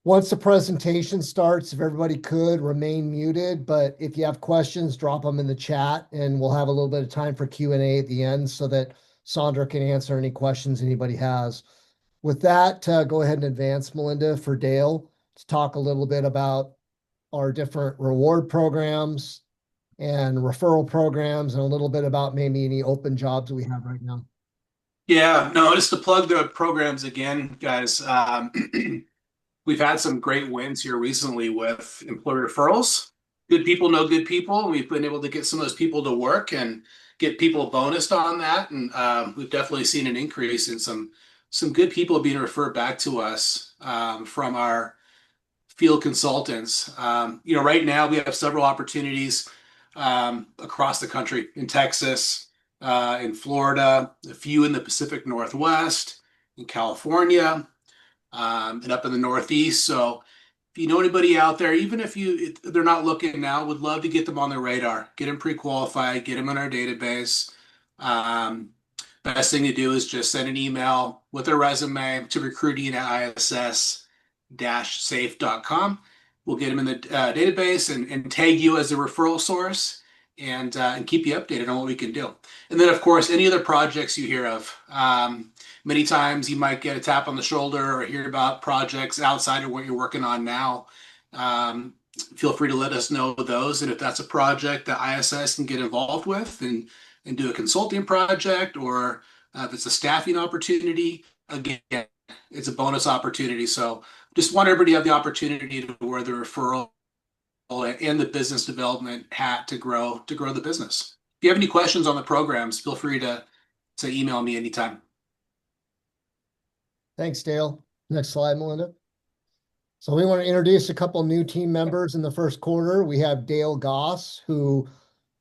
Once the presentation starts, if everybody could remain muted, but if you have questions, drop them in the chat and we'll have a little bit of time for Q&A at the end so that Sondra can answer any questions anybody has. With that, go ahead and advance, Melinda, for Dale to talk a little bit about our different reward programs and referral programs and a little bit about maybe any open jobs we have right now. Yeah, no, just to plug the programs again, guys. We've had some great wins here recently with employer referrals. Good people know good people, and we've been able to get some of those people to work and get people bonused on that. And we've definitely seen an increase in some good people being referred back to us from our field consultants. Right now we have several opportunities across the country in Texas, in Florida, a few in the Pacific Northwest, in California, and up in the Northeast. So if you know anybody out there, even if they're not looking now, would love to get them on their radar, get them pre-qualified, get them in our database. Best thing to do is just send an email with their resume to recruiting@iss-safe.com. We'll get them in the database and tag you as a referral source and keep you updated on what we can do. And then, of course, any other projects you hear of. Many times you might get a tap on the shoulder or hear about projects outside of what you're working on now. Feel free to let us know those. And if that's a project that ISS can get involved with and do a consulting project, or if it's a staffing opportunity, again, it's a bonus opportunity. So just want everybody to have the opportunity to wear the referral and the business development hat to grow the business. If you have any questions on the programs, feel free to email me anytime. Thanks, Dale. Next slide, Melinda. So we want to introduce a couple new team members in the first quarter. We have Dale Goss, who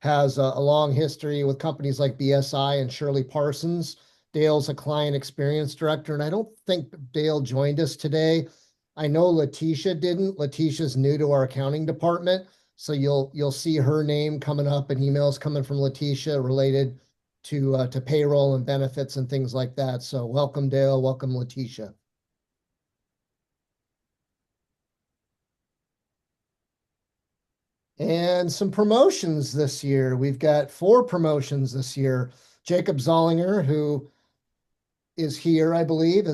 has a long history with companies like BSI and Shirley Parsons. Dale's a client experience director, and I don't think Dale joined us today. I know Letitia didn't. Letitia's new to our accounting department, so you'll see her name coming up and emails coming from Letitia related to payroll and benefits and things like that. So welcome, Dale. Welcome, Letitia. And some promotions this year. We've got 4 promotions this year. Jacob Zollinger, who is here, I believe,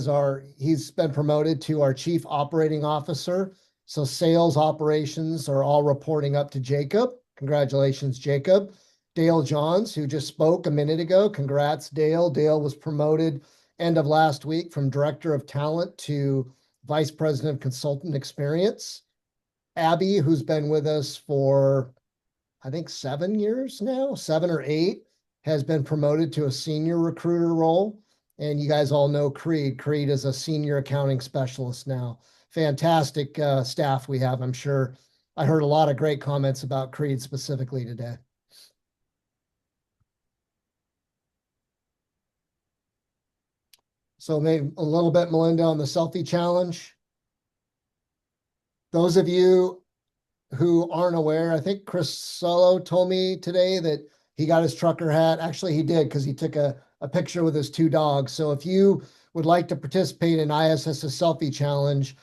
he's been promoted to our Chief Operating Officer. So sales operations are all reporting up to Jacob. Congratulations, Jacob. Dale Johns, who just spoke a minute ago. Congrats, Dale. Dale was promoted end of last week from Director of Talent to Vice President of Consultant Experience. Abby, who's been with us for, I think, 7 years now, 7 or 8, has been promoted to a senior recruiter role. And you guys all know Creed. Creed is a senior accounting specialist now. Fantastic staff we have, I'm sure. I heard a lot of great comments about Creed specifically today. So maybe a little bit, Melinda, on the selfie challenge. Those of you who aren't aware, I think Chris Solo told me today that he got his trucker hat. Actually, he did, because he took a picture with his 2 dogs. So if you would like to participate in ISS's selfie challenge,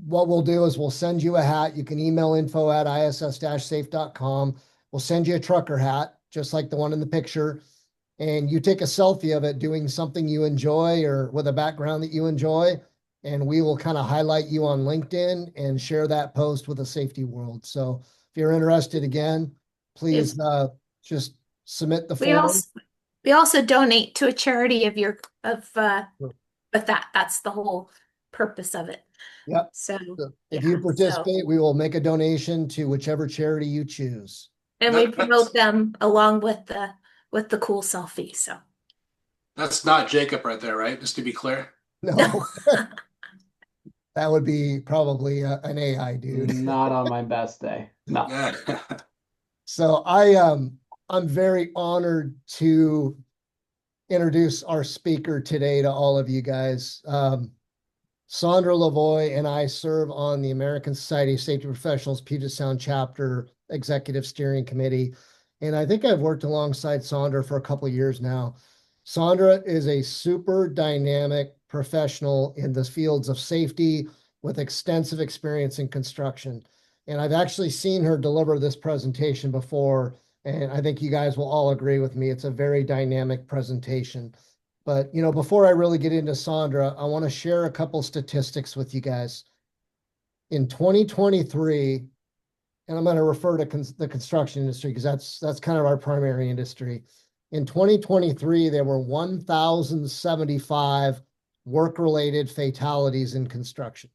what we'll do is we'll send you a hat. You can email info@iss-safe.com. We'll send you a trucker hat, just like the one in the picture. And you take a selfie of it doing something you enjoy or with a background that you enjoy. And we will kind of highlight you on LinkedIn and share that post with the safety world. So if you're interested, again, please just submit the form. We also donate to a charity but that's the whole purpose of it. Yep. So if you participate, we will make a donation to whichever charity you choose. And we promote them along with the cool selfie. So that's not Jacob right there, right? Just to be clear. No. That would be probably an AI dude. Not on my best day. No. So I'm very honored to introduce our speaker today to all of you guys. Sondra Lavoie and I serve on the American Society of Safety Professionals Puget Sound Chapter Executive Steering Committee. And I think I've worked alongside Sondra for a couple of years now. Sondra is a super dynamic professional in the fields of safety, with extensive experience in construction. And I've actually seen her deliver this presentation before, and I think you guys will all agree with me. It's a very dynamic presentation. But, you know, before I really get into Sondra, I want to share a couple statistics with you guys. In 2023, and I'm going to refer to the construction industry because that's kind of our primary industry. In 2023, there were 1,075 work-related fatalities in construction.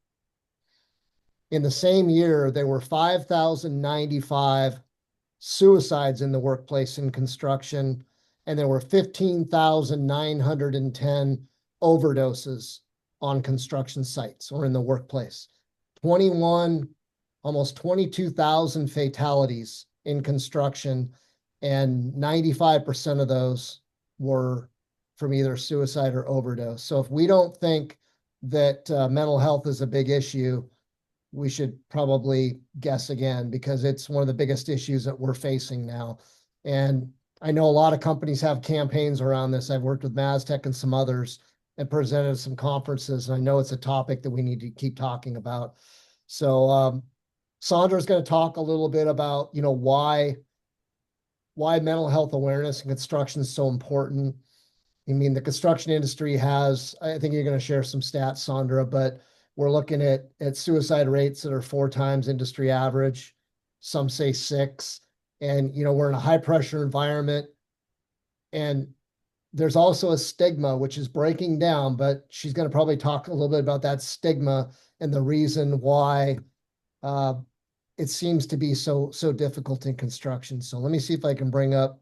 In the same year, there were 5,095 suicides in the workplace in construction, and there were 15,910 overdoses on construction sites or in the workplace. Almost 22,000 fatalities in construction, and 95% of those were from either suicide or overdose. So if we don't think that mental health is a big issue, we should probably guess again, because it's one of the biggest issues that we're facing now. And I know a lot of companies have campaigns around this. I've worked with Maztec and some others and presented some conferences, and I know it's a topic that we need to keep talking about. So Sondra is going to talk a little bit about, you know, why mental health awareness in construction is so important. I mean, the construction industry has, I think you're going to share some stats, Sondra, but we're looking at suicide rates that are 4 times industry average. Some say 6. And, you know, we're in a high pressure environment. And there's also a stigma, which is breaking down, but she's going to probably talk a little bit about that stigma and the reason why it seems to be so difficult in construction. So let me see if I can bring up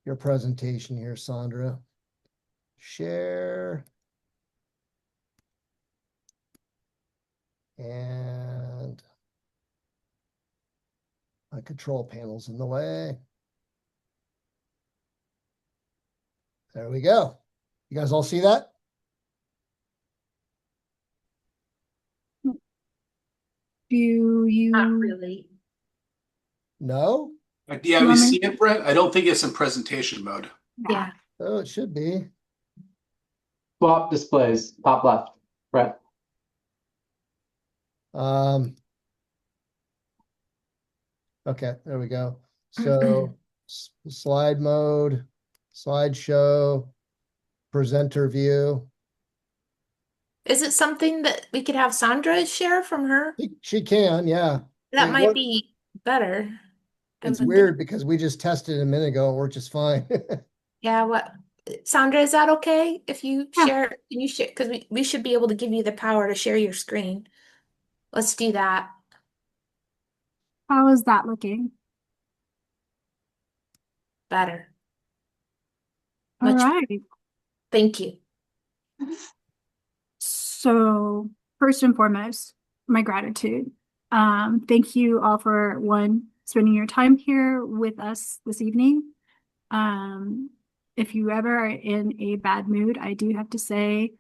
your presentation here, Sondra. Share. And my control panel's in the way. There we go. You guys all see that? Do you? Not really. No? Yeah, we see it, Brett. I don't think it's in presentation mode. Yeah. Oh, it should be. Swap displays, top left, Brett. Okay, there we go. So slide mode, slideshow, presenter view. Is it something that we could have Sondra share from her? She can, yeah. That It might worked. be better. It's would weird because we just tested it a minute ago and we're just fine. Yeah, what Sondra, is that okay if you Yeah. share? Can you share? Because we should be able to give you the power to share your screen. Let's do that. How is that looking? Better. All Much. right. Thank you. So first and foremost, my gratitude. Thank you all for spending your time here with us this evening. If you ever are in a bad mood, I do have to say,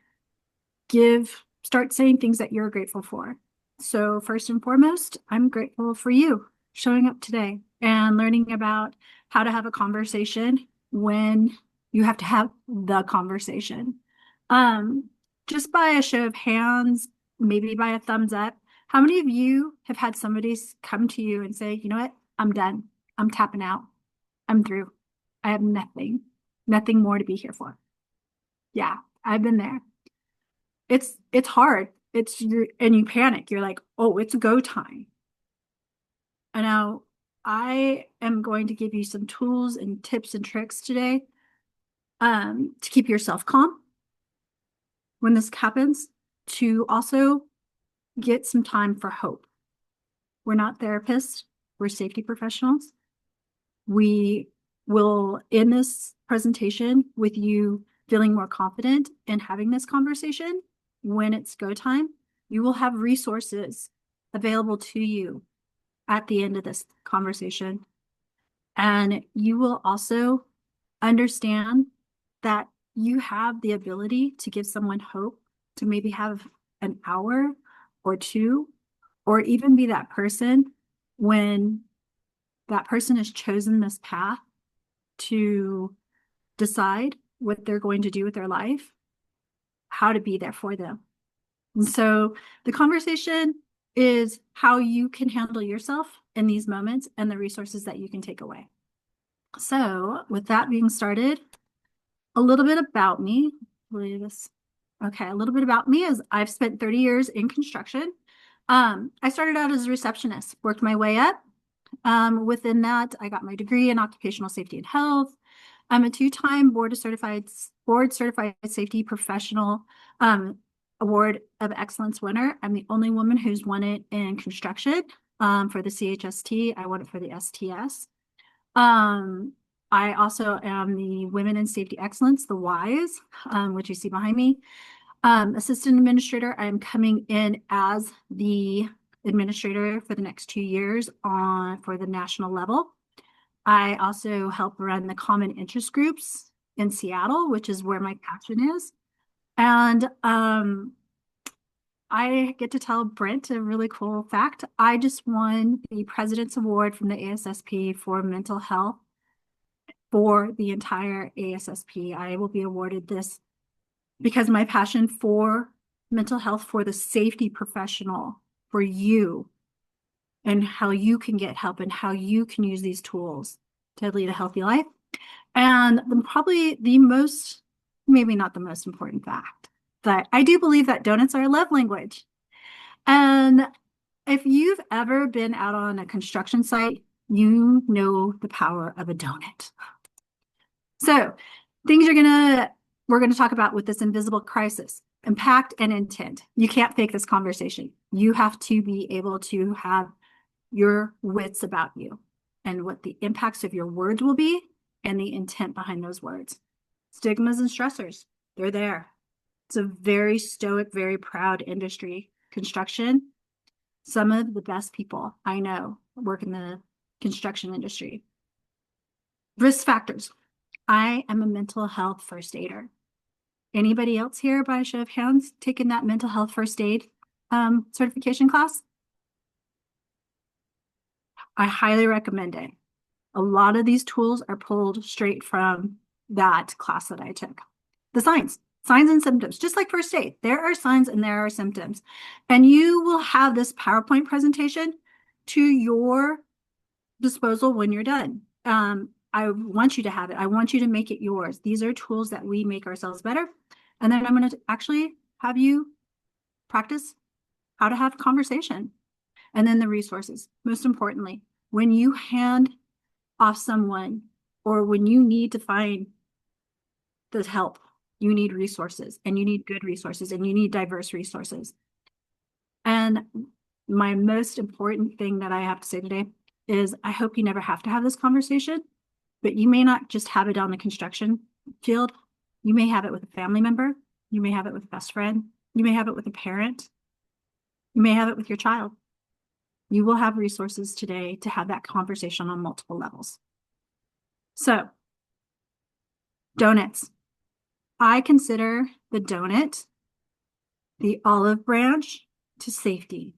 start saying things that you're grateful for. So first and foremost, I'm grateful for you showing up today and learning about how to have a conversation when you have to have the conversation. Just by a show of hands, maybe by a thumbs up, how many of you have had somebody come to you and say, you know what, I'm done. I'm tapping out. I'm through. I have nothing more to be here for. Yeah, I've been there. It's hard. And you panic. You're like, oh, it's go time. And now I am going to give you some tools and tips and tricks today to keep yourself calm when this happens, to also get some time for hope. We're not therapists. We're safety professionals. We will end this presentation with you feeling more confident in having this conversation. When it's go time, you will have resources available to you at the end of this conversation. And you will also understand that you have the ability to give someone hope, to maybe have an hour or two, or even be that person when that person has chosen this path to decide what they're going to do with their life, how to be there for them. And so the conversation is how you can handle yourself in these moments and the resources that you can take away. So with that being started, a little bit about me. Okay, a little bit about me is I've spent 30 years in construction. I started out as a receptionist, worked my way up. Within that, I got my degree in occupational safety and health. I'm a two-time board certified safety professional award of excellence winner. I'm the only woman who's won it in construction for the CHST. I won it for the STS. I also am the Women in Safety Excellence, the WISE, which you see behind me. Assistant administrator, I'm coming in as the administrator for the next 2 years for the national level. I also help run the common interest groups in Seattle, which is where my passion is. And I get to tell Brent a really cool fact. I just won the President's Award from the ASSP for mental health for the entire ASSP. I will be awarded this because my passion for mental health, for the safety professional, for you, and how you can get help and how you can use these tools to lead a healthy life. And probably the most, maybe not the most important fact, but I do believe that donuts are a love language. And if you've ever been out on a construction site, you know the power of a donut. So things we're gonna talk about with this invisible crisis: impact and intent. You can't fake this conversation. You have to be able to have your wits about you and what the impacts of your words will be and the intent behind those words. Stigmas and stressors, they're there. It's a very stoic, very proud industry. Construction, some of the best people I know work in the construction industry. Risk factors. I am a mental health first aider. Anybody else here, by a show of hands, taken that mental health first aid certification class? I highly recommend it. A lot of these tools are pulled straight from that class that I took. The signs and symptoms, just like first aid. There are signs and there are symptoms. And you will have this PowerPoint presentation to your disposal when you're done. I want you to have it. I want you to make it yours. These are tools that we make ourselves better. And then I'm going to actually have you practice how to have conversation. And then the resources. Most importantly, when you hand off someone or when you need to find the help, you need resources, and you need good resources, and you need diverse resources. And my most important thing that I have to say today is I hope you never have to have this conversation, but you may not just have it on the construction field. You may have it with a family member. You may have it with a best friend. You may have it with a parent. You may have it with your child. You will have resources today to have that conversation on multiple levels. So, donuts. I consider the donut the olive branch to safety.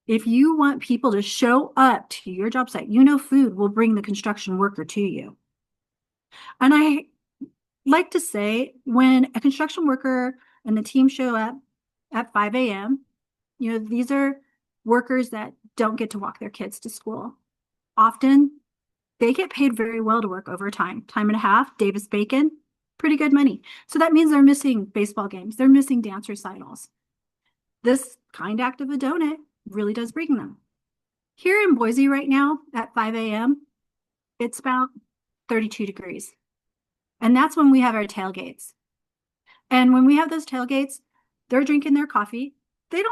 If you want people to show up to your job site, you know food will bring the construction worker to you. And I like to say, when a construction worker and the team show up at 5 a.m., you know, these are workers that don't get to walk their kids to school. Often, they get paid very well to work overtime. Time and a half, Davis Bacon, pretty good money. So that means they're missing baseball games. They're missing dance recitals. This kind act of a donut really does bring them. Here in Boise right now at 5 a.m., it's about 32 degrees. And that's when we have our tailgates. And when we have those tailgates, they're drinking their coffee. They're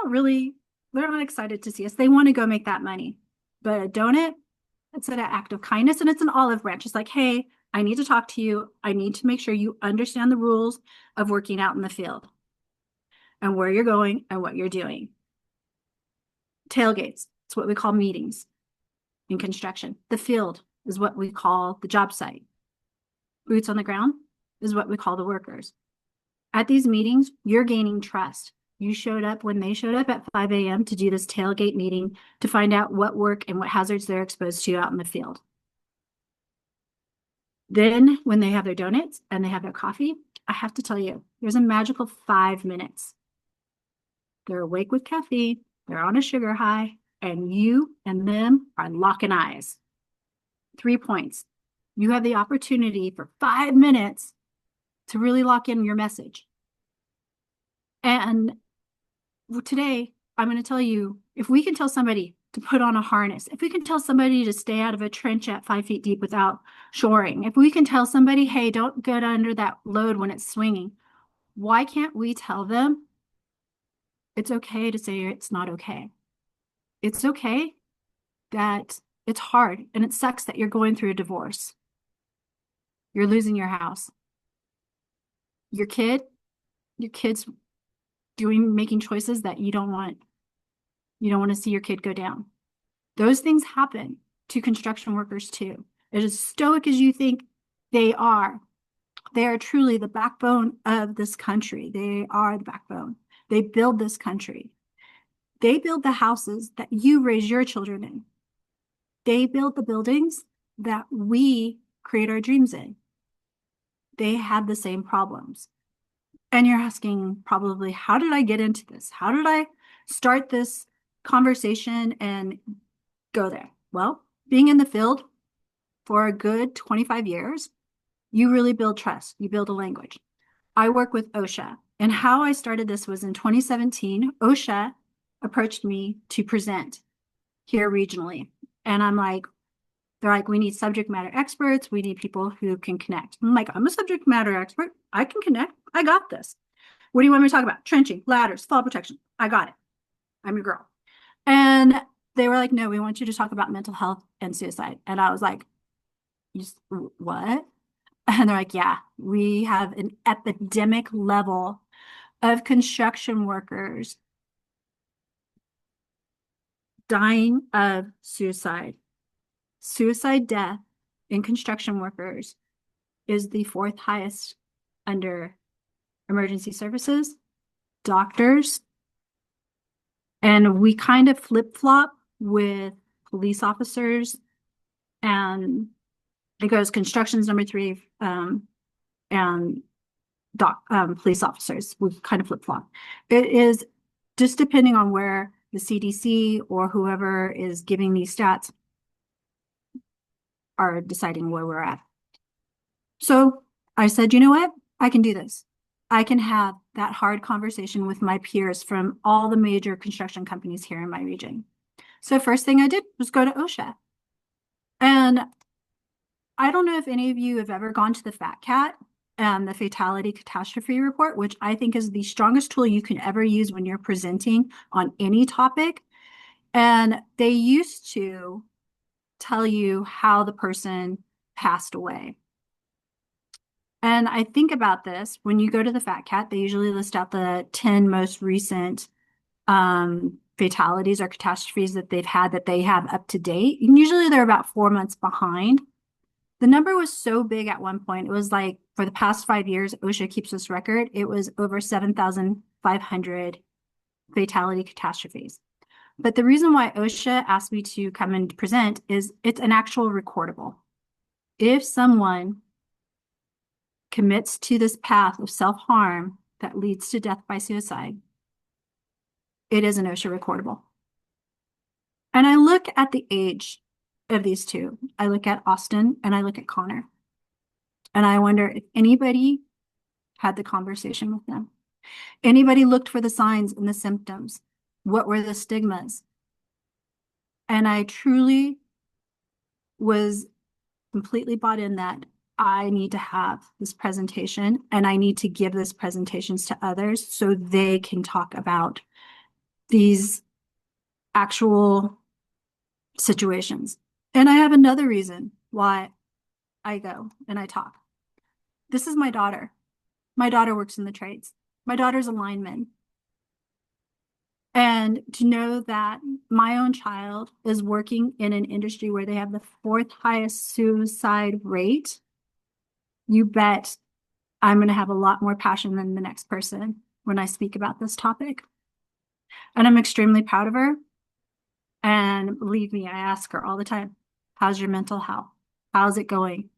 not excited to see us. They want to go make that money. But a donut, it's an act of kindness, and it's an olive branch. It's like, hey, I need to talk to you. I need to make sure you understand the rules of working out in the field and where you're going and what you're doing. Tailgates, it's what we call meetings in construction. The field is what we call the job site. Boots on the ground is what we call the workers. At these meetings, you're gaining trust. You showed up when they showed up at 5 a.m. to do this tailgate meeting to find out what work and what hazards they're exposed to out in the field. Then when they have their donuts and they have their coffee, I have to tell you, there's a magical 5 minutes they're awake with caffeine, they're on a sugar high, and you and them are locking eyes. 3 points. You have the opportunity for 5 minutes to really lock in your message. And today, I'm going to tell you, if we can tell somebody to put on a harness, if we can tell somebody to stay out of a trench at 5 feet deep without shoring, if we can tell somebody, hey, don't get under that load when it's swinging, why can't we tell them it's okay to say it's not okay? It's okay that it's hard and it sucks that you're going through a divorce. You're losing your house. Your kid's making choices that you don't want to see your kid go down. Those things happen to construction workers too. As stoic as you think they are truly the backbone of this country. They are the backbone. They build this country. They build the houses that you raise your children in. They build the buildings that we create our dreams in. They have the same problems. And you're asking probably, how did I get into this? How did I start this conversation and go there? Well, being in the field for a good 25 years, you really build trust. You build a language. I work with OSHA. And how I started this was in 2017, OSHA approached me to present here regionally. And they're like, we need subject matter experts. We need people who can connect. I'm like, I'm a subject matter expert. I can connect. I got this. What do you want me to talk about? Trenching, ladders, fall protection. I got it. I'm your girl. And they were like, no, we want you to talk about mental health and suicide. And I was like, what? And they're like, yeah, we have an epidemic level of construction workers dying of suicide. Suicide death in construction workers is the 4th highest under emergency services, doctors, and we kind of flip-flop with police officers, and it goes construction's number 3, and police officers. We kind of flip-flop. It is just depending on where the CDC or whoever is giving these stats are deciding where we're at. So I said, you know what? I can do this. I can have that hard conversation with my peers from all the major construction companies here in my region. So first thing I did was go to OSHA. And I don't know if any of you have ever gone to the FATCAT, the Fatality Catastrophe Report, which I think is the strongest tool you can ever use when you're presenting on any topic. And they used to tell you how the person passed away. And I think about this, when you go to the FATCAT, they usually list out the 10 most recent fatalities or catastrophes that they've had that they have up to date. And usually they're about 4 months behind. The number was so big at one point. It was like, for the past 5 years, OSHA keeps this record. It was over 7,500 fatality catastrophes. But the reason why OSHA asked me to come and present is it's an actual recordable. If someone commits to this path of self-harm that leads to death by suicide, it is an OSHA recordable. And I look at the age of these two. I look at Austin and I look at Connor. And I wonder if anybody had the conversation with them. Anybody looked for the signs and the symptoms. What were the stigmas? And I truly was completely bought in that I need to have this presentation and I need to give this presentations to others so they can talk about these actual situations. And I have another reason why I go and I talk. This is my daughter. My daughter works in the trades. My daughter's a lineman. And to know that my own child is working in an industry where they have the 4th highest suicide rate, you bet I'm going to have a lot more passion than the next person when I speak about this topic. And I'm extremely proud of her. And believe me, I ask her all the time, how's your mental health? How's it going?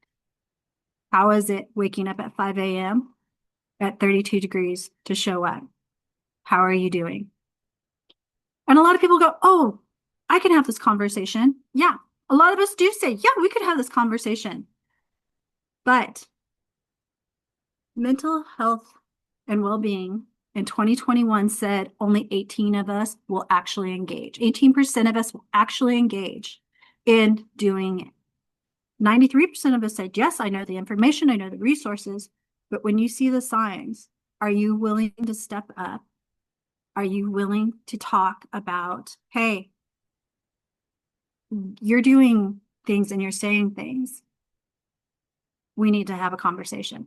How is it waking up at 5 a.m. at 32 degrees to show up? How are you doing? And a lot of people go, oh, I can have this conversation. Yeah. A lot of us do say, yeah, we could have this conversation. But mental health and well-being in 2021 said only 18 of us will actually engage. 18% of us will actually engage in doing it. 93% of us said, yes, I know the information, I know the resources, but when you see the signs, are you willing to step up? Are you willing to talk about, hey, you're doing things and you're saying things. We need to have a conversation.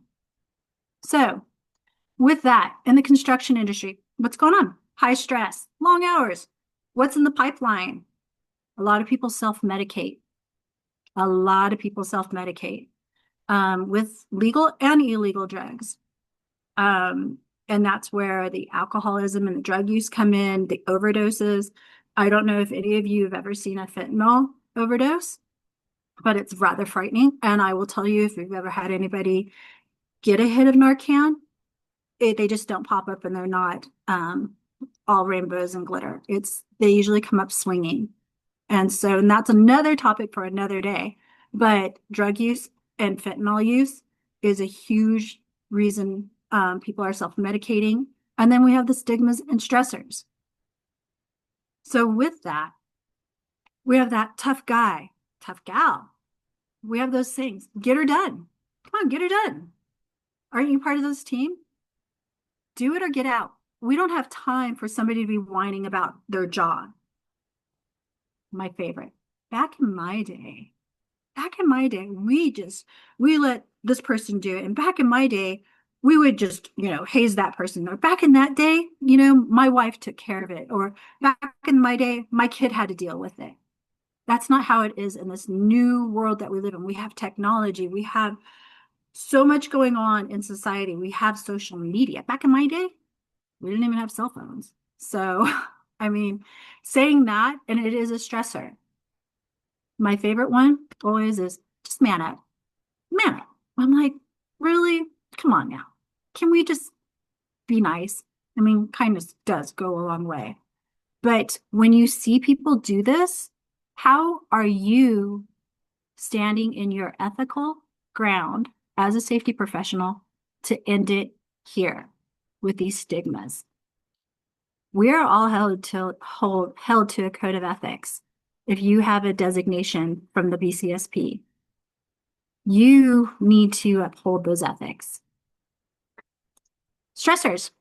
So with that, in the construction industry, what's going on? High stress, long hours. What's in the pipeline? A lot of people self-medicate. A lot of people self-medicate with legal and illegal drugs. And that's where the alcoholism and the drug use come in, the overdoses. I don't know if any of you have ever seen a fentanyl overdose, but it's rather frightening. And I will tell you, if you've ever had anybody get a hit of Narcan, they just don't pop up and they're not all rainbows and glitter. They usually come up swinging. And that's another topic for another day. But drug use and fentanyl use is a huge reason people are self-medicating. And then we have the stigmas and stressors. So with that, we have that tough guy, tough gal. We have those things. Get her done. Come on, get her done. Aren't you part of this team? Do it or get out. We don't have time for somebody to be whining about their job. My favorite. Back in my day, we let this person do it. And back in my day, we would just, haze that person. Or back in that day, my wife took care of it. Or back in my day, my kid had to deal with it. That's not how it is in this new world that we live in. We have technology. We have so much going on in society. We have social media. Back in my day, we didn't even have cell phones. So, saying that, and it is a stressor. My favorite one always is just man up. Man up. I'm like, really? Come on now. Can we just be nice? Kindness does go a long way. But when you see people do this, how are you standing in your ethical ground as a safety professional to end it here with these stigmas? We are all held to a code of ethics. If you have a designation from the BCSP, you need to uphold those ethics. Stressors.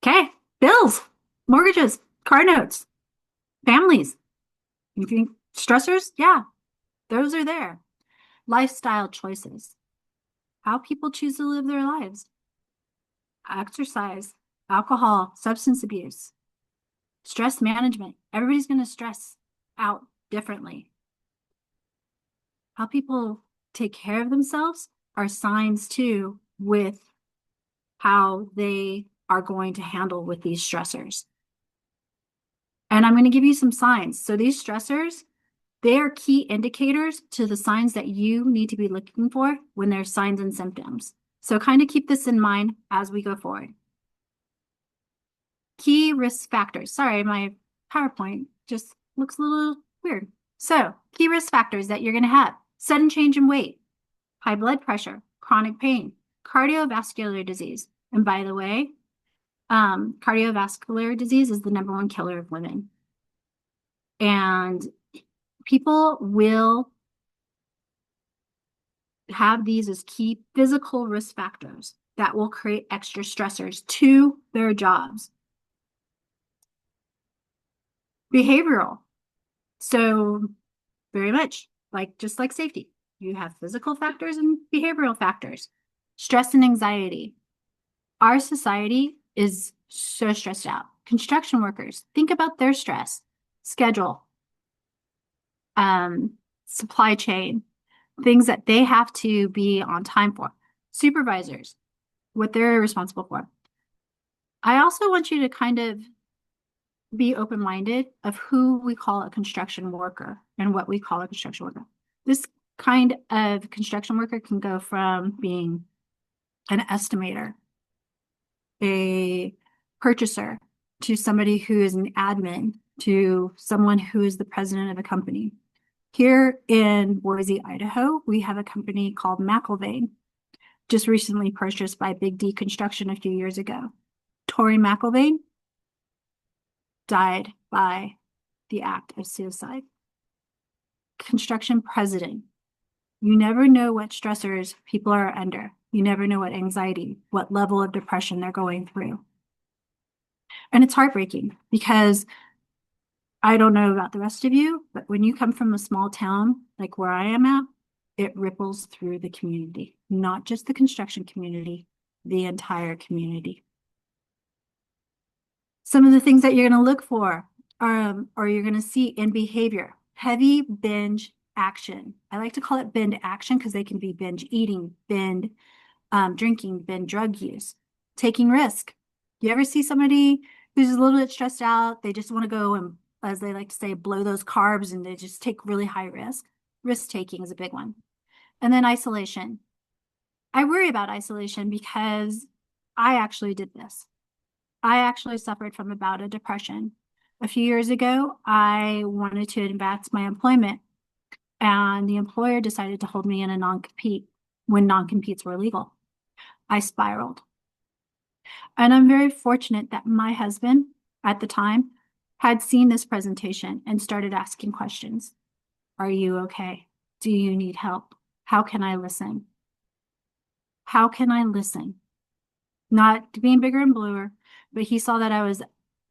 Okay. Bills, mortgages, car notes, families. You think stressors? Yeah, those are there. Lifestyle choices. How people choose to live their lives. Exercise, alcohol, substance abuse, stress management. Everybody's going to stress out differently. How people take care of themselves are signs too with how they are going to handle with these stressors. And I'm going to give you some signs. So these stressors, they are key indicators to the signs that you need to be looking for when there's signs and symptoms. So kind of keep this in mind as we go forward. Key risk factors. Sorry, my PowerPoint just looks a little weird. So key risk factors that you're going to have: sudden change in weight, high blood pressure, chronic pain, cardiovascular disease. And by the way, cardiovascular disease is the #1 killer of women. And people will have these as key physical risk factors that will create extra stressors to their jobs. Behavioral. So very much just like safety, you have physical factors and behavioral factors. Stress and anxiety. Our society is so stressed out. Construction workers, think about their stress, schedule, supply chain, things that they have to be on time for. Supervisors, what they're responsible for. I also want you to kind of be open-minded of who we call a construction worker and what we call a construction worker. This kind of construction worker can go from being an estimator, a purchaser, to somebody who is an admin, to someone who is the president of a company. Here in Boise, Idaho, we have a company called McIlvaine, just recently purchased by Big D Construction a few years ago. Tori McIlvaine died by the act of suicide. Construction president. You never know what stressors people are under. You never know what anxiety, what level of depression they're going through. And it's heartbreaking because I don't know about the rest of you, but when you come from a small town like where I am at, it ripples through the community, not just the construction community, the entire community. Some of the things that you're going to look for or you're going to see in behavior, heavy binge action. I like to call it binge action because they can be binge eating, binge drinking, binge drug use, taking risk. You ever see somebody who's a little bit stressed out? They just want to go and, as they like to say, blow those carbs, and they just take really high risk. Risk taking is a big one. And then isolation. I worry about isolation because I actually did this. I actually suffered from a bout of depression. A few years ago, I wanted to advance my employment, and the employer decided to hold me in a non-compete when non-competes were legal. I spiraled. And I'm very fortunate that my husband at the time had seen this presentation and started asking questions. Are you okay? Do you need help? How can I listen? How can I listen? Not being bigger and bluer, but he saw that I was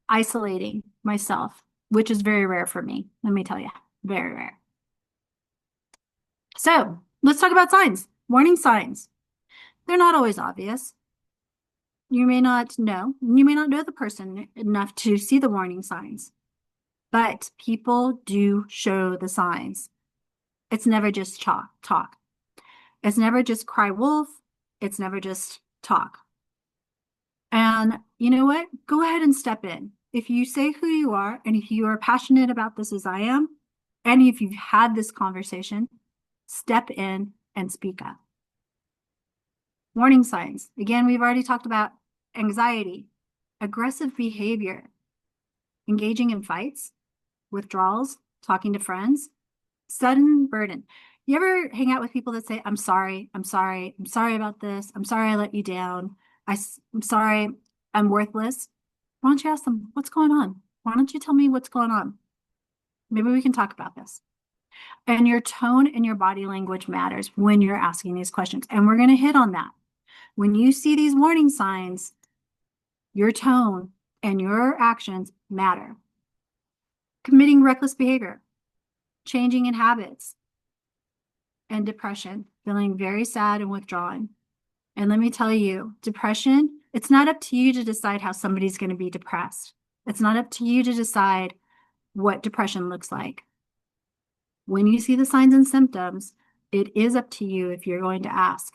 isolating myself, which is very rare for me. Let me tell you, very rare. So let's talk about signs, warning signs. They're not always obvious. You may not know the person enough to see the warning signs, but people do show the signs. It's never just talk. It's never just cry wolf. It's never just talk. And you know what? Go ahead and step in. If you say who you are, and if you are passionate about this as I am, and if you've had this conversation, step in and speak up. Warning signs. Again, we've already talked about anxiety, aggressive behavior, engaging in fights, withdrawals, talking to friends, sudden burden. You ever hang out with people that say, I'm sorry about this. I'm sorry I let you down. I'm sorry, I'm worthless. Why don't you ask them, what's going on? Why don't you tell me what's going on? Maybe we can talk about this. And your tone and your body language matters when you're asking these questions. And we're going to hit on that. When you see these warning signs, your tone and your actions matter. Committing reckless behavior, changing in habits, and depression, feeling very sad and withdrawn. And let me tell you, depression, it's not up to you to decide how somebody's going to be depressed. It's not up to you to decide what depression looks like. When you see the signs and symptoms, it is up to you if you're going to ask,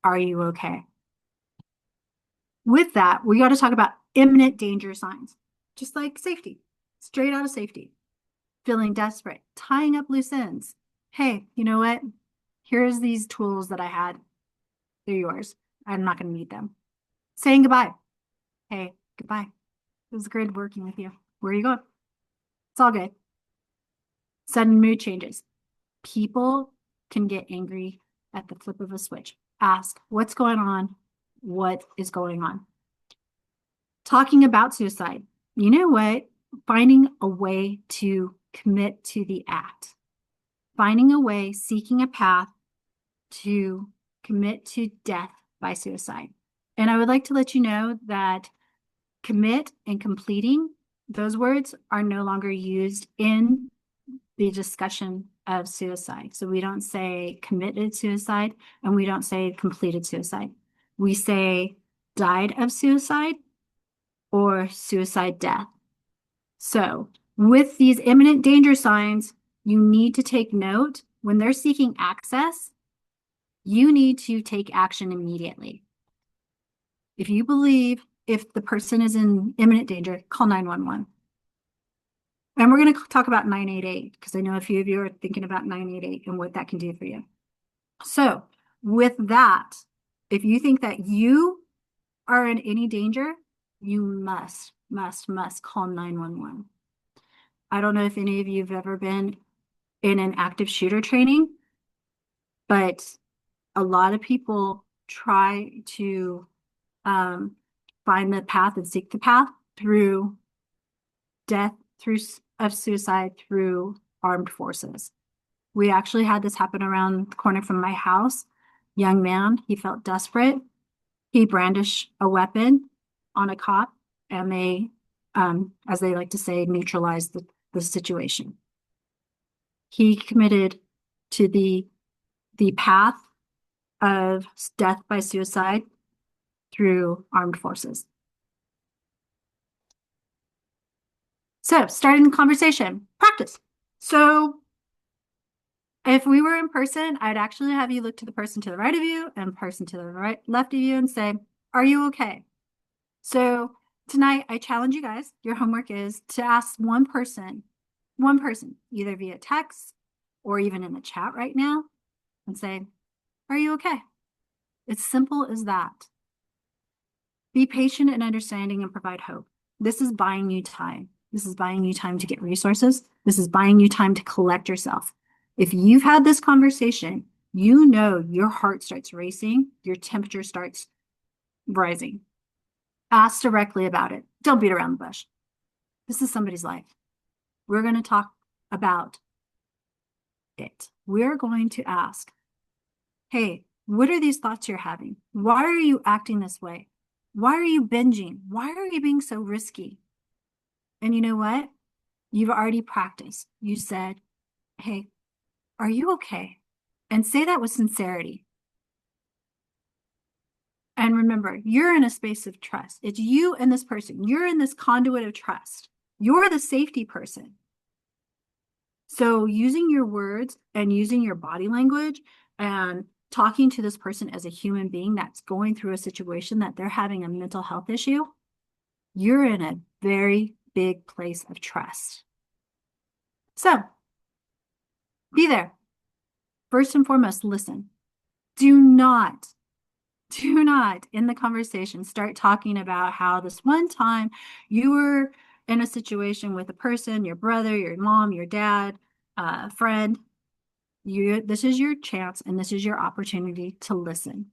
are you okay? With that, we got to talk about imminent danger signs, just like safety, straight out of safety. Feeling desperate, tying up loose ends. Hey, you know what? Here's these tools that I had. They're yours. I'm not going to need them. Saying goodbye. Hey, goodbye. It was great working with you. Where are you going? It's all good. Sudden mood changes. People can get angry at the flip of a switch. Ask, what's going on? What is going on? Talking about suicide. You know what? Finding a way to commit to the act. Finding a way, seeking a path to commit to death by suicide. And I would like to let you know that commit and completing, those words are no longer used in the discussion of suicide. So we don't say committed suicide and we don't say completed suicide. We say died of suicide or suicide death. So with these imminent danger signs, you need to take note when they're seeking access, you need to take action immediately. If you believe if the person is in imminent danger, call 911. And we're going to talk about 988 because I know a few of you are thinking about 988 and what that can do for you. So with that, if you think that you are in any danger, you must call 911. I don't know if any of you have ever been in an active shooter training, but a lot of people try to find the path and seek the path through death, of suicide through armed forces. We actually had this happen around the corner from my house. Young man, he felt desperate. He brandished a weapon on a cop, and they, as they like to say, neutralized the situation. He committed to the path of death by suicide through armed forces. So, starting the conversation, practice. So, if we were in person, I'd actually have you look to the person to the right of you and person to the right, left of you and say, are you okay? So tonight I challenge you guys, your homework is to ask one person, either via text or even in the chat right now, and say, are you okay? It's simple as that. Be patient and understanding and provide hope. This is buying you time. This is buying you time to get resources. This is buying you time to collect yourself. If you've had this conversation, you know your heart starts racing, your temperature starts rising. Ask directly about it. Don't beat around the bush. This is somebody's life. We're going to talk about it. We're going to ask, hey, what are these thoughts you're having? Why are you acting this way? Why are you binging? Why are you being so risky? And you know what? You've already practiced. You said, hey, are you okay? And say that with sincerity. And remember, you're in a space of trust. It's you and this person. You're in this conduit of trust. You're the safety person. So using your words and using your body language and talking to this person as a human being that's going through a situation that they're having a mental health issue, you're in a very big place of trust. So be there. First and foremost, listen. Do not in the conversation start talking about how this one time you were in a situation with a person, your brother, your mom, your dad, friend. This is your chance and this is your opportunity to listen.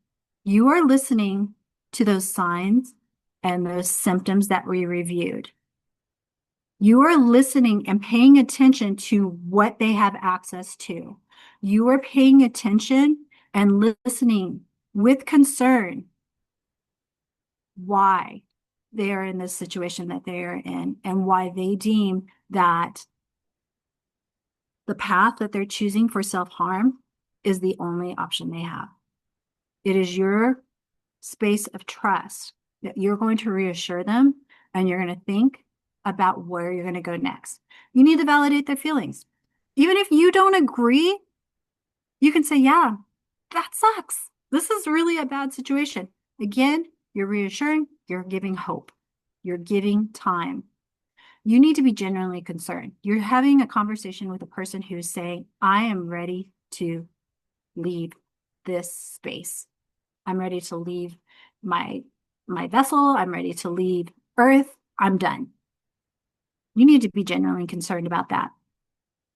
You are listening to those signs and those symptoms that we reviewed. You are listening and paying attention to what they have access to. You are paying attention and listening with concern why they are in this situation that they are in and why they deem that the path that they're choosing for self-harm is the only option they have. It is your space of trust that you're going to reassure them and you're going to think about where you're going to go next. You need to validate their feelings. Even if you don't agree, you can say, yeah, that sucks. This is really a bad situation. Again, you're reassuring, you're giving hope, you're giving time. You need to be genuinely concerned. You're having a conversation with a person who's saying, I am ready to leave this space. I'm ready to leave my vessel. I'm ready to leave Earth. I'm done. You need to be genuinely concerned about that.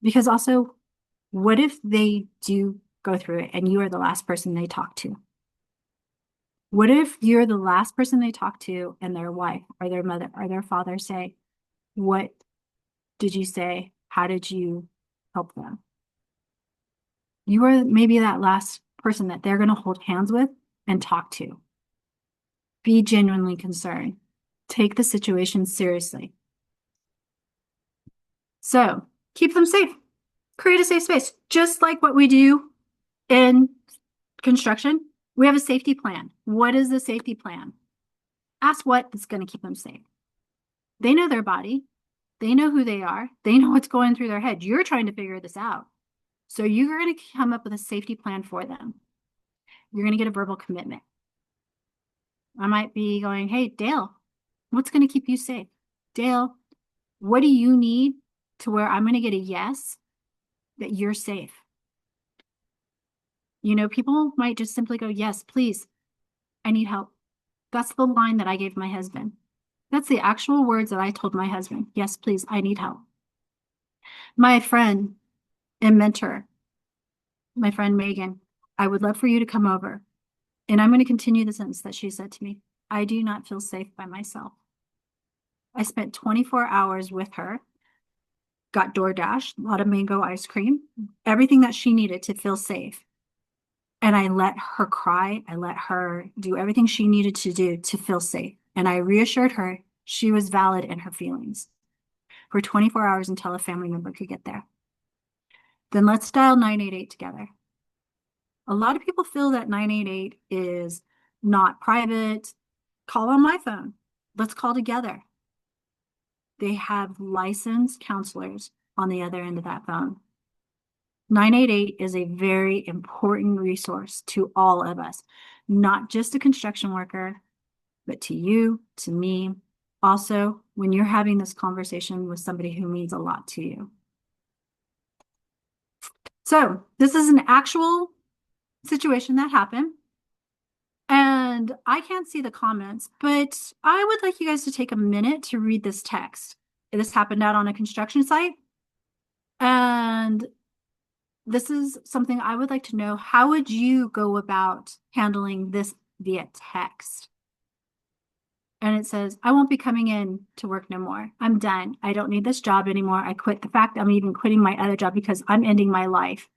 Because also, what if they do go through it and you are the last person they talk to? What if you're the last person they talk to and their wife or their mother or their father say, what did you say? How did you help them? You are maybe that last person that they're going to hold hands with and talk to. Be genuinely concerned. Take the situation seriously. So keep them safe. Create a safe space. Just like what we do in construction, we have a safety plan. What is the safety plan? Ask what is going to keep them safe. They know their body. They know who they are. They know what's going through their head. You're trying to figure this out. So you're going to come up with a safety plan for them. You're going to get a verbal commitment. I might be going, hey, Dale, what's going to keep you safe? Dale, what do you need to where I'm going to get a yes that you're safe? You know, people might just simply go, yes, please, I need help. That's the line that I gave my husband. That's the actual words that I told my husband. Yes, please, I need help. My friend and mentor, my friend Megan, I would love for you to come over. And I'm going to continue the sentence that she said to me. I do not feel safe by myself. I spent 24 hours with her, got DoorDash, a lot of mango ice cream, everything that she needed to feel safe. And I let her cry. I let her do everything she needed to do to feel safe. And I reassured her she was valid in her feelings for 24 hours until a family member could get there. Then let's dial 988 together. A lot of people feel that 988 is not private. Call on my phone. Let's call together. They have licensed counselors on the other end of that phone. 988 is a very important resource to all of us, not just a construction worker, but to you, to me. Also, when you're having this conversation with somebody who means a lot to you. So this is an actual situation that happened. And I can't see the comments, but I would like you guys to take a minute to read this text. This happened out on a construction site. And this is something I would like to know. How would you go about handling this via text? And it says, I won't be coming in to work no more. I'm done. I don't need this job anymore. I quit. The fact I'm even quitting my other job because I'm ending my life.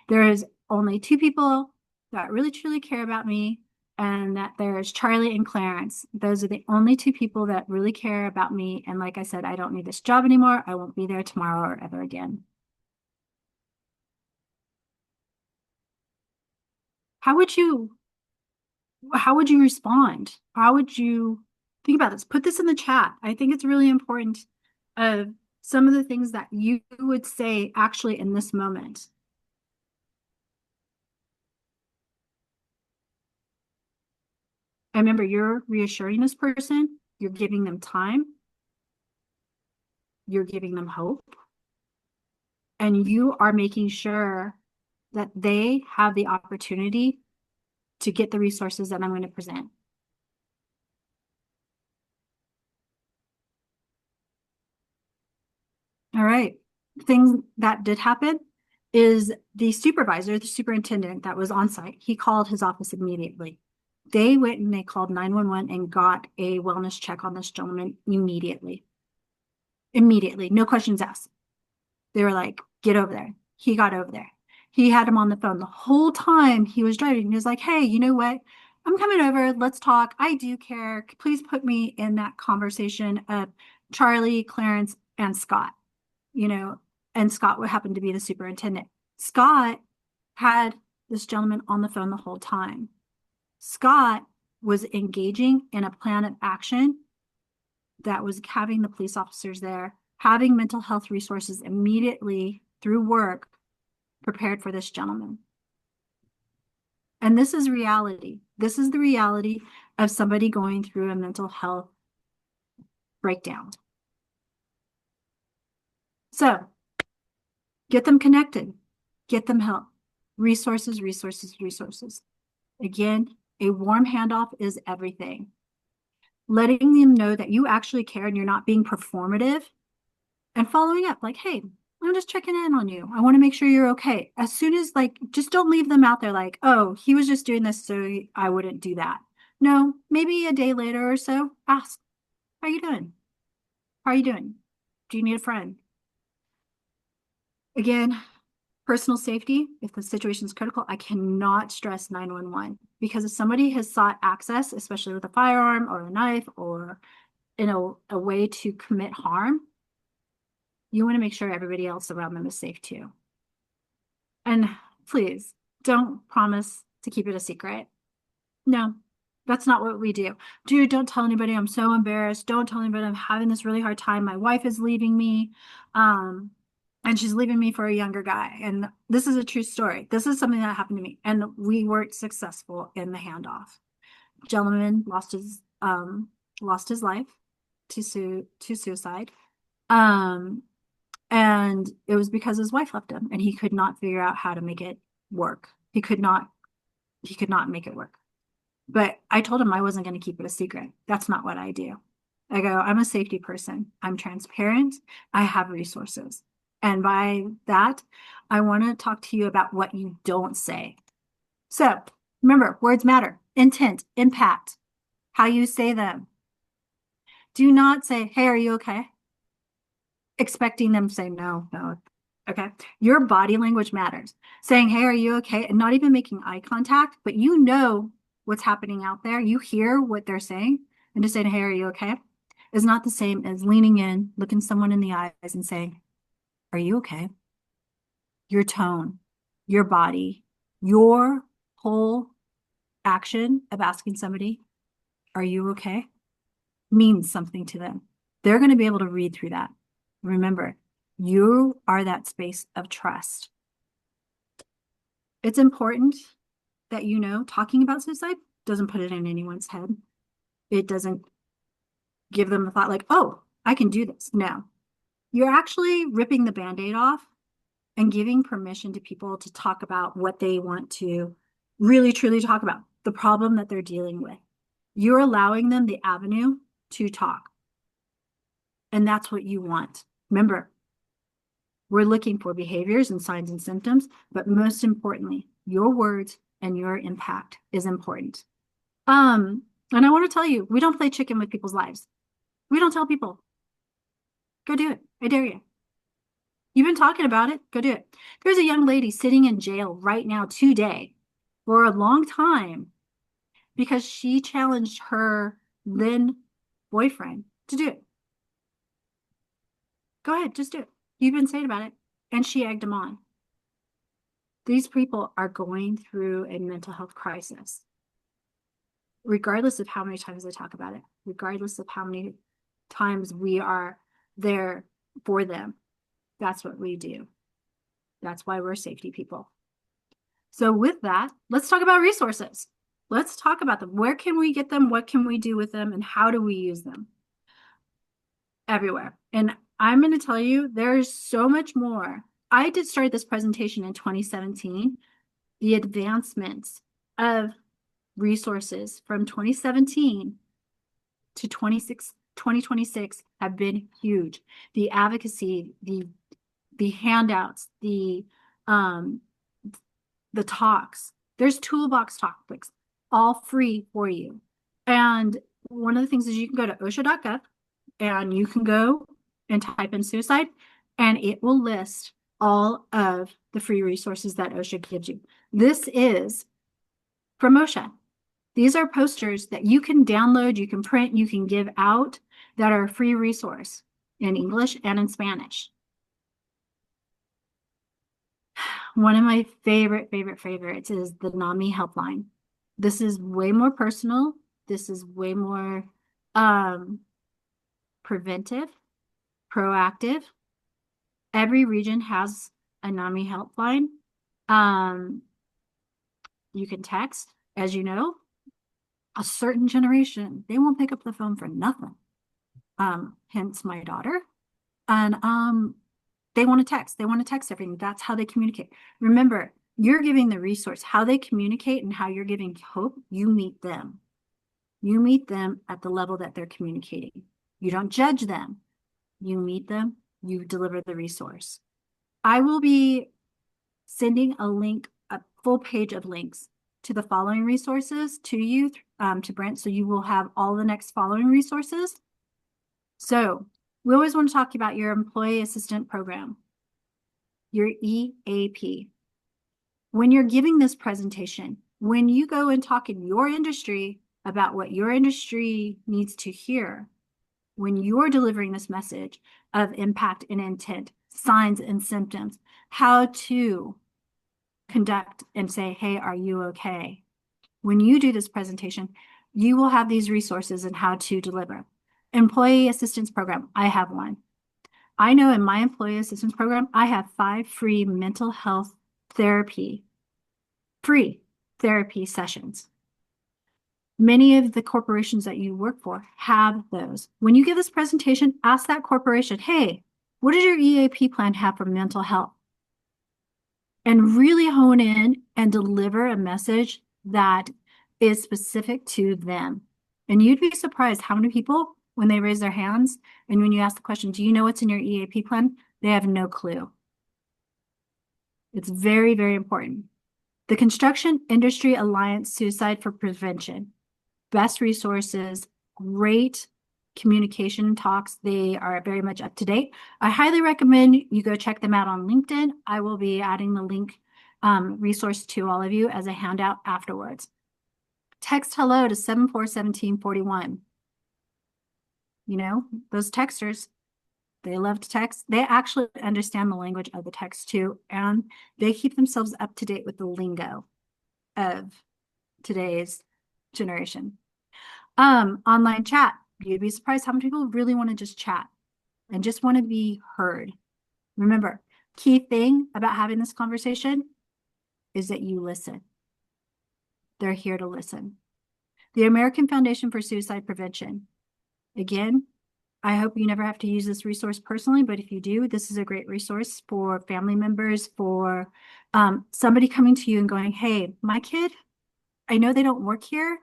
There is only two people that really truly care about me, and that there's Charlie and Clarence. Those are the only two people that really care about me. And like I said, I don't need this job anymore. I won't be there tomorrow or ever again. How would you respond? How would you think about this? Put this in the chat. I think it's really important of some of the things that you would say actually in this moment. And remember, you're reassuring this person, you're giving them time, you're giving them hope, and you are making sure that they have the opportunity to get the resources that I'm going to present. All right. Thing that did happen is the supervisor, the superintendent that was on site, he called his office immediately. They went and they called 911 and got a wellness check on this gentleman immediately. Immediately, no questions asked. They were like, get over there. He got over there. He had him on the phone the whole time he was driving. He was like, hey, you know what? I'm coming over. Let's talk. I do care. Please put me in that conversation of Charlie, Clarence, and Scott. And Scott would happen to be the superintendent. Scott had this gentleman on the phone the whole time. Scott was engaging in a plan of action that was having the police officers there, having mental health resources immediately through work prepared for this gentleman. And this is reality. This is the reality of somebody going through a mental health breakdown. So get them connected, get them help, resources, resources, resources. Again, a warm handoff is everything. Letting them know that you actually care and you're not being performative, and following up like, hey, I'm just checking in on you. I want to make sure you're okay. As soon as just don't leave them out there like, oh, he was just doing this so I wouldn't do that. No, maybe a day later or so, ask, how are you doing? How are you doing? Do you need a friend? Again, personal safety, if the situation is critical, I cannot stress 911, because if somebody has sought access, especially with a firearm or a knife or a way to commit harm, you want to make sure everybody else around them is safe too. And please don't promise to keep it a secret. No, that's not what we do. Dude, don't tell anybody. I'm so embarrassed. Don't tell anybody I'm having this really hard time. My wife is leaving me. And she's leaving me for a younger guy. And this is a true story. This is something that happened to me. And we weren't successful in the handoff. Gentleman lost his life to suicide. And it was because his wife left him and he could not figure out how to make it work. He could not make it work. But I told him I wasn't going to keep it a secret. That's not what I do. I go, I'm a safety person. I'm transparent. I have resources. And by that, I want to talk to you about what you don't say. So remember, words matter, intent, impact, how you say them. Do not say, hey, are you okay? Expecting them to say no. Okay. Your body language matters. Saying, hey, are you okay? And not even making eye contact, but you know what's happening out there. You hear what they're saying. And just saying, hey, are you okay? Is not the same as leaning in, looking someone in the eyes and saying, are you okay? Your tone, your body, your whole action of asking somebody, are you okay? Means something to them. They're going to be able to read through that. Remember, you are that space of trust. It's important that you know talking about suicide doesn't put it in anyone's head. It doesn't give them the thought like, oh, I can do this. No, you're actually ripping the Band-Aid off and giving permission to people to talk about what they want to really, truly talk about, the problem that they're dealing with. You're allowing them the avenue to talk. And that's what you want. Remember, we're looking for behaviors and signs and symptoms, but most importantly, your words and your impact is important. And I want to tell you, we don't play chicken with people's lives. We don't tell people, go do it. I dare you. You've been talking about it. Go do it. There's a young lady sitting in jail right now today for a long time because she challenged her then boyfriend to do it. Go ahead, just do it. You've been saying about it. And she egged him on. These people are going through a mental health crisis, regardless of how many times they talk about it, regardless of how many times we are there for them. That's what we do. That's why we're safety people. So with that, let's talk about resources. Let's talk about them. Where can we get them? What can we do with them? And how do we use them? Everywhere. And I'm going to tell you, there's so much more. I did start this presentation in 2017. The advancements of resources from 2017 to 2026 have been huge. The advocacy, the handouts, the talks. There's toolbox topics, all free for you. And one of the things is you can go to OSHA.gov and you can go and type in suicide, and it will list all of the free resources that OSHA gives you. This is from OSHA. These are posters that you can download, you can print, you can give out that are a free resource in English and in Spanish. One of my favorites is the NAMI helpline. This is way more personal. This is way more preventive, proactive. Every region has a NAMI helpline. You can text, as you know, a certain generation, they won't pick up the phone for nothing. Hence my daughter. And they want to text. They want to text everything. That's how they communicate. Remember, you're giving the resource. How they communicate and how you're giving hope, you meet them. You meet them at the level that they're communicating. You don't judge them. You meet them. You deliver the resource. I will be sending a link, a full page of links to the following resources to you, to Brent, so you will have all the next following resources. So we always want to talk about your employee assistant program, your EAP. When you're giving this presentation, when you go and talk in your industry about what your industry needs to hear, when you're delivering this message of impact and intent, signs and symptoms, how to conduct and say, hey, are you okay? When you do this presentation, you will have these resources and how to deliver. Employee assistance program, I have one. I know in my employee assistance program, I have 5 free mental health free therapy sessions. Many of the corporations that you work for have those. When you give this presentation, ask that corporation, hey, what does your EAP plan have for mental health? And really hone in and deliver a message that is specific to them. And you'd be surprised how many people, when they raise their hands and when you ask the question, do you know what's in your EAP plan? They have no clue. It's very, very important. The Construction Industry Alliance Suicide for Prevention. Best resources, great communication talks. They are very much up to date. I highly recommend you go check them out on LinkedIn. I will be adding the link resource to all of you as a handout afterwards. Text hello to 741741. You know, those texters, they love to text. They actually understand the language of the text too, and they keep themselves up to date with the lingo of today's generation. Online chat. You'd be surprised how many people really want to just chat and just want to be heard. Remember, key thing about having this conversation is that you listen. They're here to listen. The American Foundation for Suicide Prevention. Again, I hope you never have to use this resource personally, but if you do, this is a great resource for family members, for somebody coming to you and going, hey, my kid, I know they don't work here,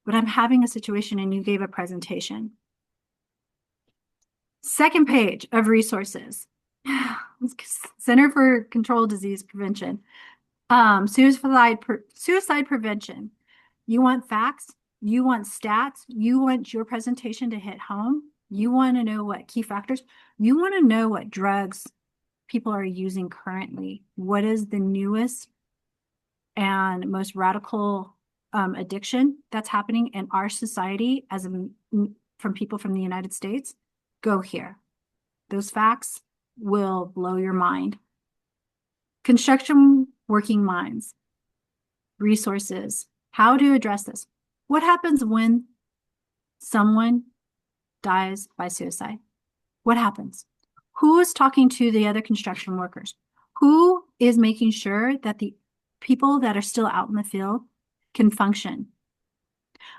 but I'm having a situation and you gave a presentation. Second page of resources. Center for Control Disease Prevention. Suicide prevention. You want facts, you want stats, you want your presentation to hit home, you want to know what key factors, you want to know what drugs people are using currently. What is the newest and most radical addiction that's happening in our society from people from the United States? Go here. Those facts will blow your mind. Construction Working Minds. Resources. How to address this. What happens when someone dies by suicide? What happens? Who is talking to the other construction workers? Who is making sure that the people that are still out in the field can function?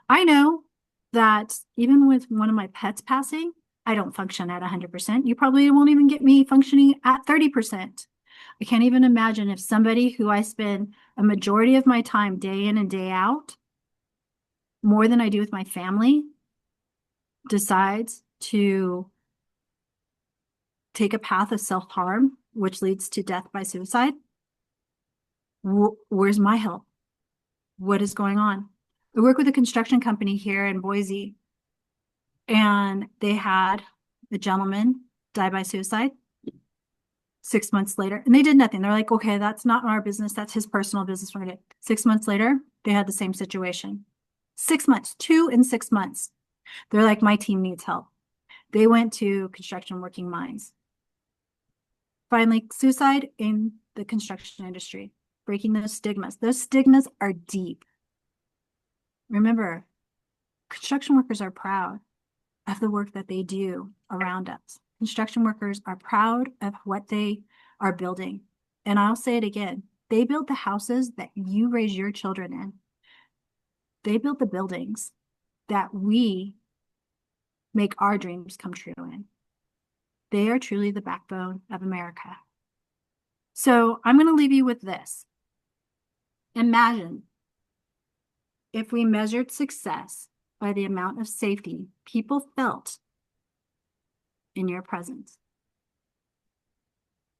I know that even with one of my pets passing, I don't function at 100%. You probably won't even get me functioning at 30%. I can't even imagine if somebody who I spend a majority of my time day in and day out, more than I do with my family, decides to take a path of self-harm, which leads to death by suicide. Where's my help? What is going on? I work with a construction company here in Boise, and they had a gentleman die by suicide 6 months later, and they did nothing. They're like, okay, that's not our business. That's his personal business. We're gonna. 6 months later, they had the same situation. 6 months, 2 and 6 months. They're like, my team needs help. They went to Construction Working Minds. Finally, suicide in the construction industry, breaking those stigmas. Those stigmas are deep. Remember, construction workers are proud of the work that they do around us. Construction workers are proud of what they are building. And I'll say it again, they build the houses that you raise your children in. They build the buildings that we make our dreams come true in. They are truly the backbone of America. So I'm going to leave you with this. Imagine if we measured success by the amount of safety people felt in your presence.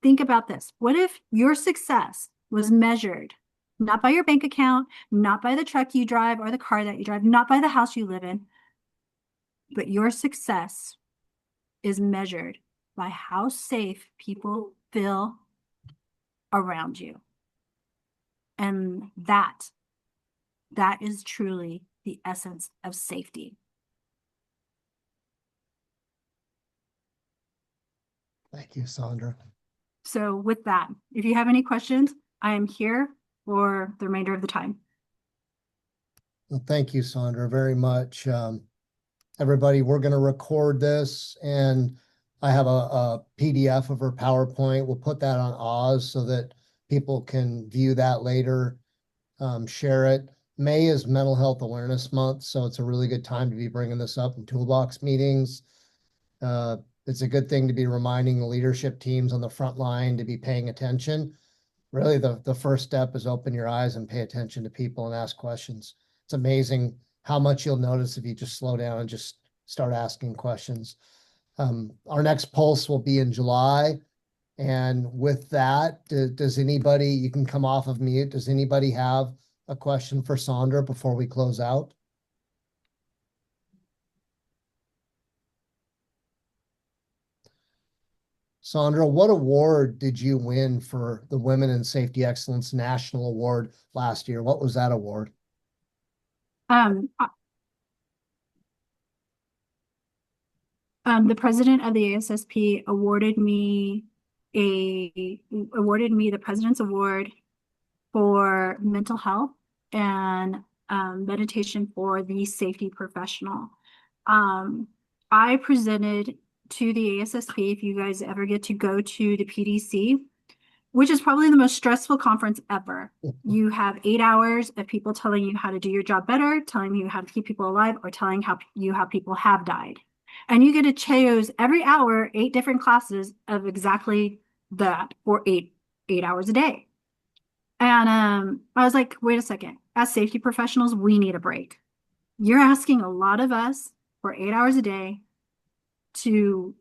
Think about this. What if your success was measured not by your bank account, not by the truck you drive or the car that you drive, not by the house you live in, but your success is measured by how safe people feel around you. And that is truly the essence of safety. Thank you, Sondra. So with that, if you have any questions, I am here for the remainder of the time. Well, thank you, Sondra, very much. Everybody, we're going to record this, and I have a PDF of her PowerPoint. We'll put that on Oz so that people can view that later, share it. May is Mental Health Awareness Month, so it's a really good time to be bringing this up in toolbox meetings. It's a good thing to be reminding the leadership teams on the front line to be paying attention. Really, the first step is open your eyes and pay attention to people and ask questions. It's amazing how much you'll notice if you just slow down and just start asking questions. Our next pulse will be in July. And with that, does anybody, you can come off of mute. Does anybody have a question for Sondra before we close out? Sondra, what award did you win for the Women in Safety Excellence National Award last year? What was that award? The president of the ASSP awarded me the President's Award for mental health and meditation for the safety professional. I presented to the ASSP, if you guys ever get to go to the PDC, which is probably the most stressful conference ever. You have 8 hours of people telling you how to do your job better, telling you how to keep people alive, or telling you how people have died. And you get to choose every hour 8 different classes of exactly that for 8 hours a day. And I was like, wait a second. As safety professionals, we need a break. You're asking a lot of us for 8 hours a day to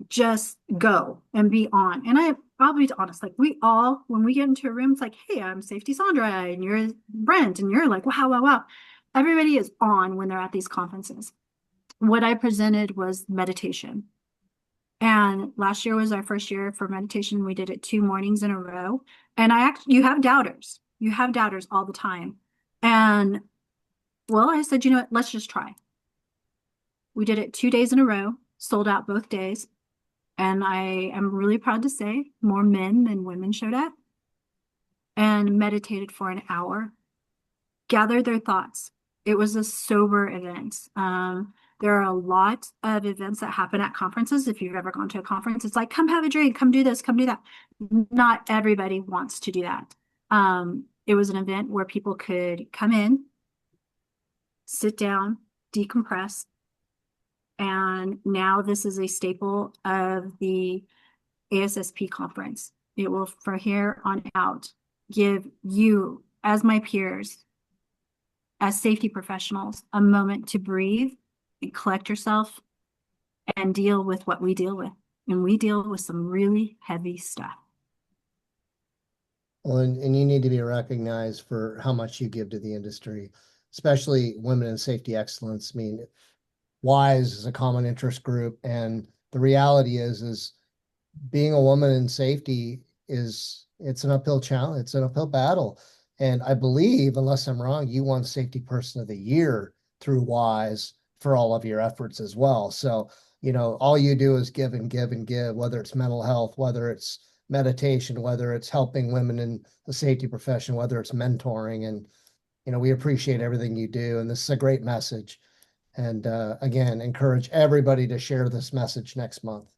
just go and be on. And I'll be honest, like we all, when we get into a room, it's like, hey, I'm Safety Sondra and you're Brent, and you're like, wow, wow, wow. Everybody is on when they're at these conferences. What I presented was meditation. And last year was our first year for meditation. We did it 2 mornings in a row. And you have doubters. You have doubters all the time. And well, I said, you know what, let's just try. We did it 2 days in a row, sold out both days. And I am really proud to say more men than women showed up and meditated for an hour, gathered their thoughts. It was a sober event. There are a lot of events that happen at conferences. If you've ever gone to a conference, it's like, come have a drink, come do this, come do that. Not everybody wants to do that. It was an event where people could come in, sit down, decompress. And now this is a staple of the ASSP conference. It will, from here on out, give you, as my peers, as safety professionals, a moment to breathe and collect yourself and deal with what we deal with. And we deal with some really heavy stuff. Well, and you need to be recognized for how much you give to the industry, especially Women in Safety Excellence. I mean, WISE is a common interest group, and the reality is being a woman in safety it's an uphill challenge. It's an uphill battle. And I believe, unless I'm wrong, you won Safety Person of the Year through WISE for all of your efforts as well. So, all you do is give and give and give, whether it's mental health, whether it's meditation, whether it's helping women in the safety profession, whether it's mentoring. And, we appreciate everything you do. And this is a great message. And again, encourage everybody to share this message next month.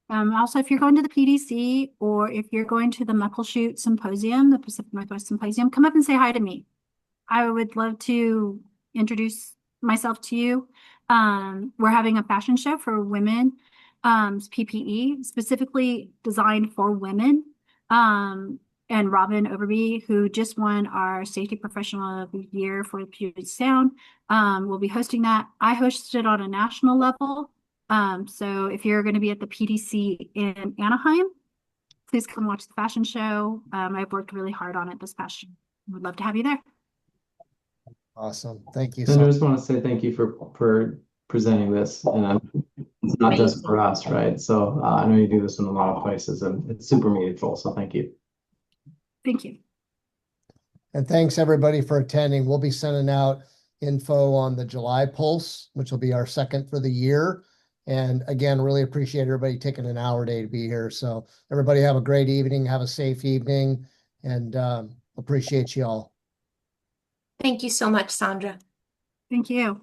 Also, if you're going to the PDC or if you're going to the Muckleshoot Symposium, the Pacific Northwest Symposium, come up and say hi to me. I would love to introduce myself to you. We're having a fashion show for women, PPE, specifically designed for women. And Robin Overby, who just won our Safety Professional of the Year for Puget Sound, will be hosting that. I hosted it on a national level. So if you're going to be at the PDC in Anaheim, please come watch the fashion show. I've worked really hard on it this past year. Would love to have you there. Awesome. Thank you. And I just want to say thank you for presenting this. And it's not just for us, right? So I know you do this in a lot of places, and it's super meaningful. So thank you. Thank you. And thanks everybody for attending. We'll be sending out info on the July Pulse, which will be our second for the year. And again, really appreciate everybody taking an hour day to be here. So everybody have a great evening, have a safe evening, and appreciate you all. Thank you so much, Sondra. Thank you.